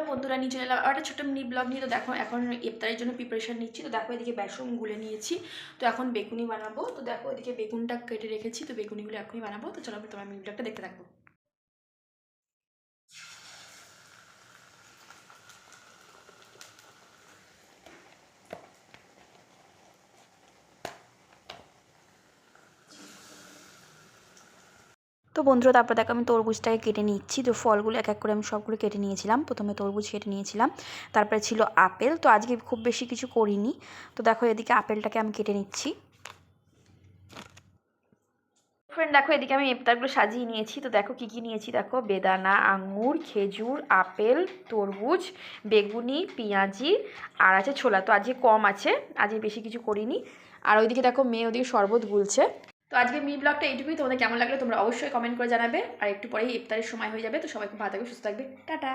বন্ধুরা নিয়ে চলে এলাম আর একটা ছোটো মিনি ব্লগ নিয়ে। তো দেখো এখন ইফতারের জন্য প্রিপারেশন নিচ্ছি। তো দেখো এদিকে বেসন গুলে নিয়েছি, তো এখন বেগুনি বানাবো। তো দেখো এদিকে বেগুনটা কেটে রেখেছি, তো বেগুনিগুলো এখনই বানাবো। তো চলো তোমার মিনি ব্লগটা দেখতে থাকবো। তো বন্ধুরা তারপর দেখো আমি তরমুজটাকে কেটে নিচ্ছি। তো ফলগুলো এক এক করে আমি সবগুলো কেটে নিয়েছিলাম। প্রথমে তরমুজ কেটে নিয়েছিলাম, তারপরে ছিল আপেল। তো আজকে খুব বেশি কিছু করিনি। তো দেখো এদিকে আপেলটাকে আমি কেটে নিচ্ছি। ফ্রেন্ড দেখো এদিকে আমি ইফতারগুলো সাজিয়ে নিয়েছি। তো দেখো কী কী নিয়েছি, দেখো বেদানা, আঙুর, খেজুর, আপেল, তরমুজ, বেগুনি, পেঁয়াজি আর আছে ছোলা। তো আজকে কম আছে, আজকে বেশি কিছু করিনি। আর ওইদিকে দেখো মেয়ে ওদিকে শরবত গুলছে। তো আজকে মিনি ব্লগটা এইটুকুই। তোমাদের কেমন লাগলো তোমরা অবশ্যই কমেন্ট করে জানাবে। আর একটু পরেই ইফতারের সময় হয়ে যাবে। তো সবাই খুব ভালো থাকবে, সুস্থ থাকবে, টাটা।